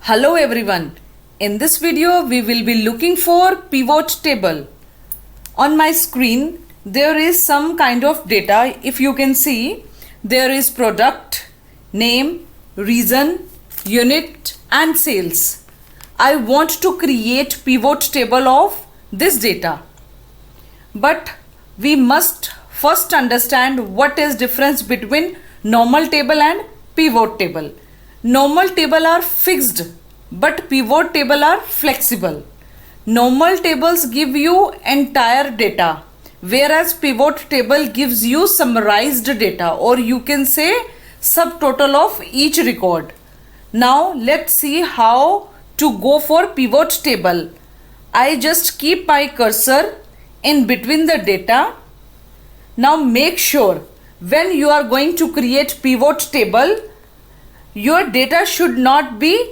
Hello everyone. In this video we will be looking for pivot table. On my screen there is some kind of data. If you can see, there is product, name, reason, unit and sales. I want to create pivot table of this data. But we must first understand what is difference between normal table and pivot table. Normal table are fixed, but pivot table are flexible. Normal tables give you entire data, whereas pivot table gives you summarized data, or you can say subtotal of each record. Now let's see how to go for pivot table. I just keep my cursor in between the data. Now make sure when you are going to create pivot table, your data should not be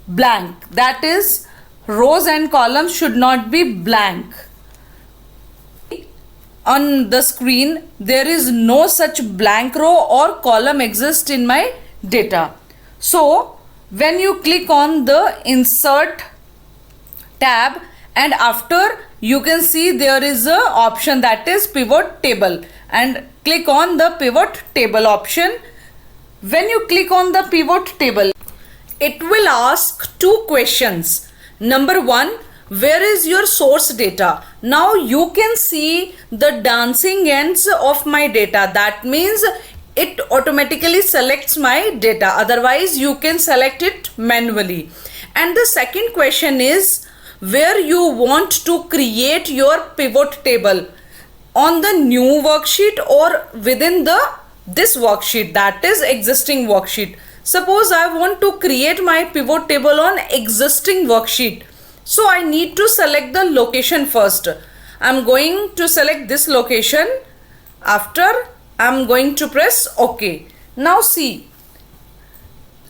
blank. That is, rows and columns should not be blank. On the screen, there is no such blank row or column exist in my data. So, when you click on the Insert tab, and after you can see there is a option that is pivot table, and click on the pivot table option. When you click on the pivot table, it will ask two questions. Number one, where is your source data? Now you can see the dancing ends of my data. That means it automatically selects my data. Otherwise you can select it manually. And the second question is where you want to create your pivot table, on the new worksheet or within this worksheet, that is existing worksheet. Suppose I want to create my pivot table on existing worksheet. So I need to select the location first. I'm going to select this location. After, I'm going to press OK. Now see,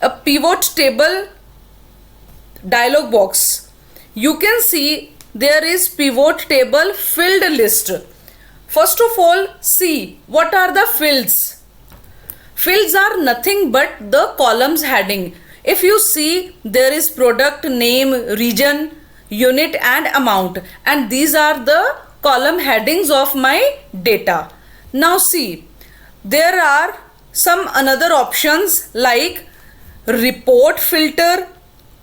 a pivot table dialog box. You can see there is pivot table field list. First of all, see what are the fields. Fields are nothing but the columns heading. If you see, there is product, name, region, unit and amount, and these are the column headings of my data. Now see, there are some another options like report filter,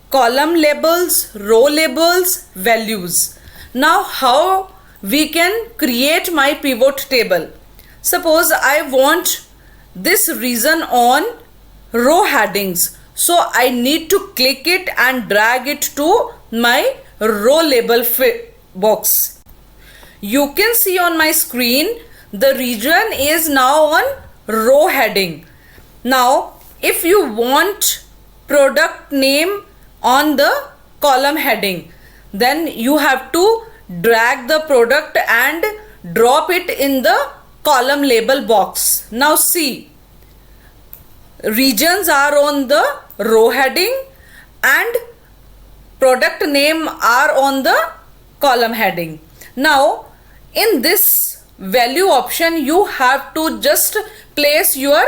column labels, row labels, values. Now how we can create my pivot table? Suppose I want this reason on row headings, so I need to click it and drag it to my row label box. You can see on my screen the region is now on row heading. Now if you want product name on the column heading, then you have to drag the product and drop it in the column label box. Now see, regions are on the row heading and product name are on the column heading. Now in this value option, you have to just place your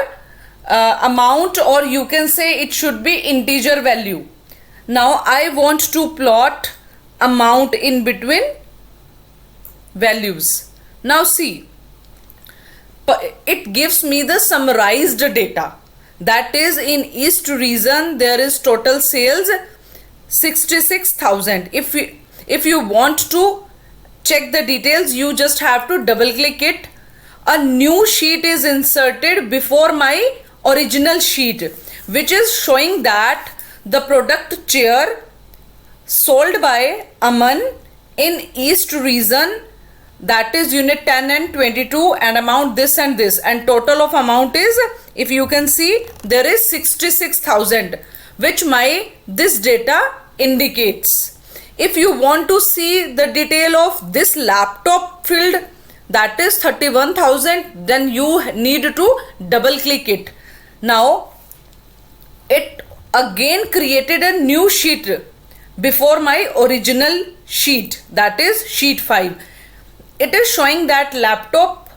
amount, or you can say it should be integer value. Now I want to plot amount in between values. Now see, it gives me the summarized data. That is, in East region there is total sales 66,000. If you want to check the details, you just have to double click it. A new sheet is inserted before my original sheet, which is showing that the product chair sold by Aman in East region, that is unit 10 and 22, and amount this and this, and total of amount is, if you can see, there is 66,000, which my this data indicates. If you want to see the detail of this laptop field, that is 31,000, then you need to double click it. Now it again created a new sheet before my original sheet, that is sheet 5. It is showing that laptop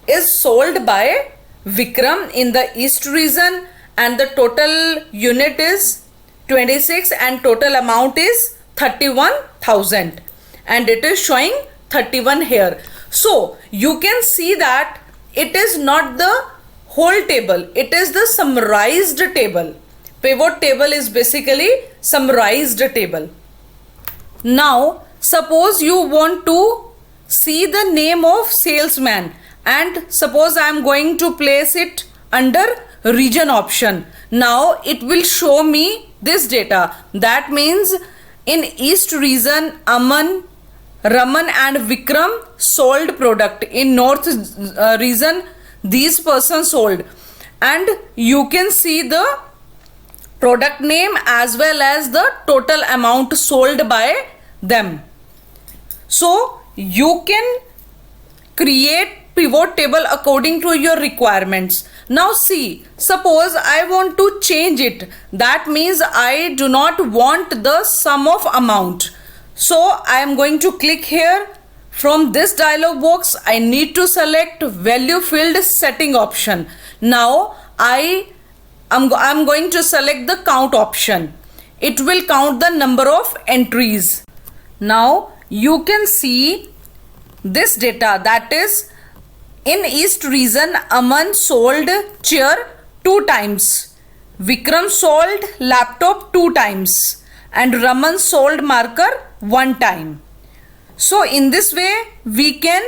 is sold by Vikram in the East region and the total unit is 26 and total amount is 31,000 and it is showing 31 here. So you can see that it is not the whole table, it is the summarized table. Pivot table is basically summarized table. Now suppose you want to see the name of salesman and suppose I am going to place it under region option. Now it will show me this data. That means in East region Aman, Raman and Vikram sold product. In North region these persons sold, and you can see the product name as well as the total amount sold by them. So you can create pivot table according to your requirements. Now see, suppose I want to change it. That means I do not want the sum of amount. So I am going to click here. From this dialog box, I need to select value field setting option. Now I'm going to select the count option. It will count the number of entries. Now you can see this data, that is in East region Aman sold chair 2 times, Vikram sold laptop 2 times and Raman sold marker 1 time. So in this way we can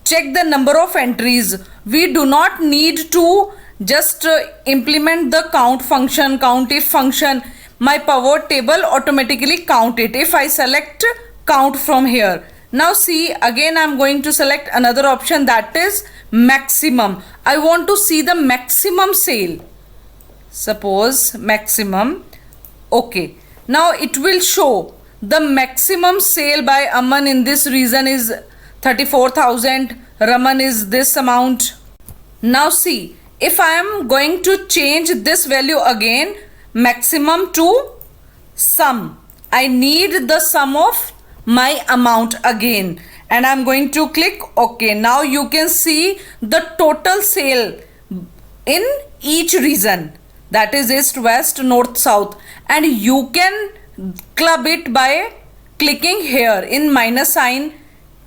check the number of entries. We do not need to just implement the count function, count if function. My pivot table automatically count it if I select count from here. Now see, again I am going to select another option, that is maximum. I want to see the maximum sale. Suppose maximum. Okay. Now it will show the maximum sale by Aman in this region is 34,000. Raman is this amount. Now see, if I am going to change this value again, maximum to sum, I need the sum of my amount again and I'm going to click OK. Now you can see the total sale in each region, that is east, west, north, south, and you can club it by clicking here in minus sign.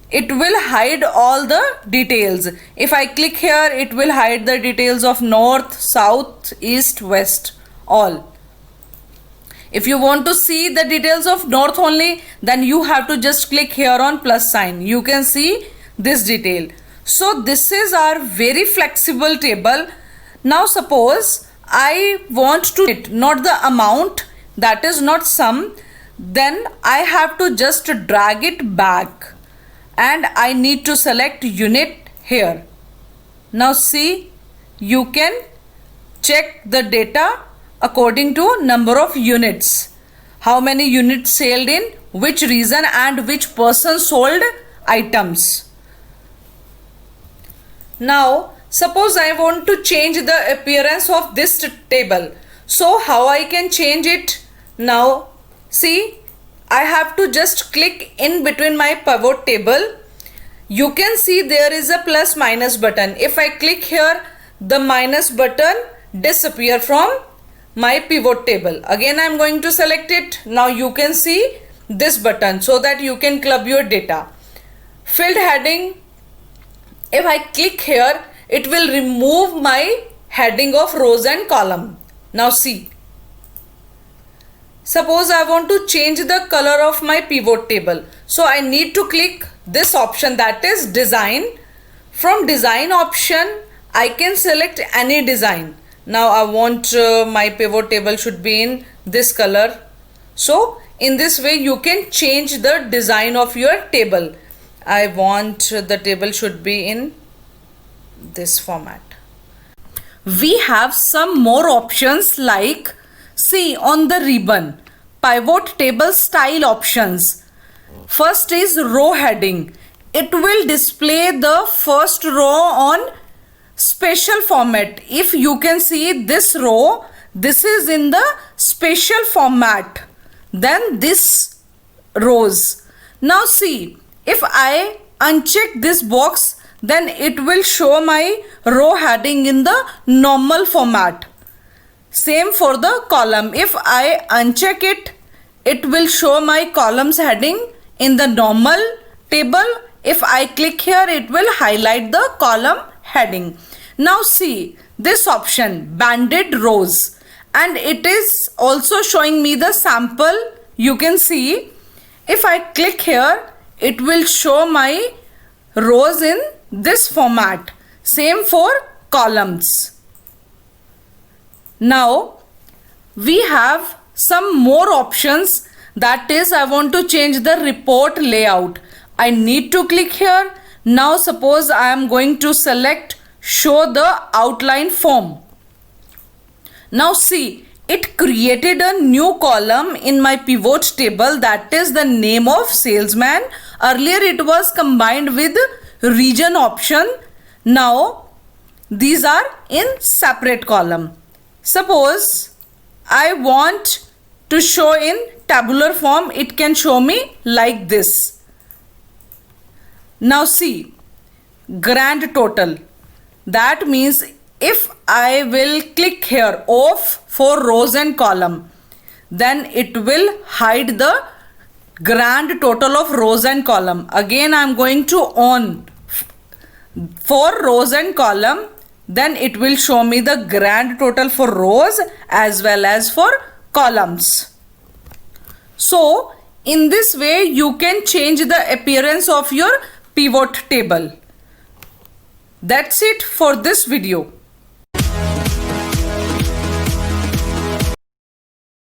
It will hide all the details. If I click here, it will hide the details of north, south, east, west, all. If you want to see the details of north only, then you have to just click here on plus sign. You can see this detail. So this is our very flexible table. Now suppose I want to not the amount, that is not sum, then I have to just drag it back and I need to select unit here. Now see, you can check the data according to number of units, how many units sold in which region and which person sold items. Now suppose I want to change the appearance of this table. So how I can change it? Now see, I have to just click in between my pivot table. You can see there is a plus minus button. If I click here, the minus button disappear from my pivot table. Again I am going to select it. Now you can see this button so that you can club your data. Field heading, if I click here, it will remove my heading of rows and column. Now see, suppose I want to change the color of my pivot table. So I need to click this option, that is design. From design option, I can select any design. Now I want my pivot table should be in this color. So in this way you can change the design of your table. I want the table should be in this format. We have some more options like, see on the ribbon, pivot table style options. First is row heading. It will display the first row on special format. If you can see this row, this is in the special format, then this rows. Now see, if I uncheck this box, then it will show my row heading in the normal format. Same for the column. If I uncheck it, it will show my columns heading in the normal table. If I click here, it will highlight the column heading. Now see this option, banded rows, and it is also showing me the sample. You can see if I click here, it will show my rows in this format. Same for columns. Now we have some more options, that is I want to change the report layout. I need to click here. Now suppose I am going to select show the outline form. Now see, it created a new column in my pivot table, that is the name of salesman. Earlier it was combined with region option. Now these are in separate column. Suppose I want to show in tabular form, it can show me like this. Now see, grand total. That means if I will click here off for rows and column, then it will hide the grand total of rows and column. Again I am going to on for rows and column, then it will show me the grand total for rows as well as for columns. So in this way you can change the appearance of your pivot table. That's it for this video.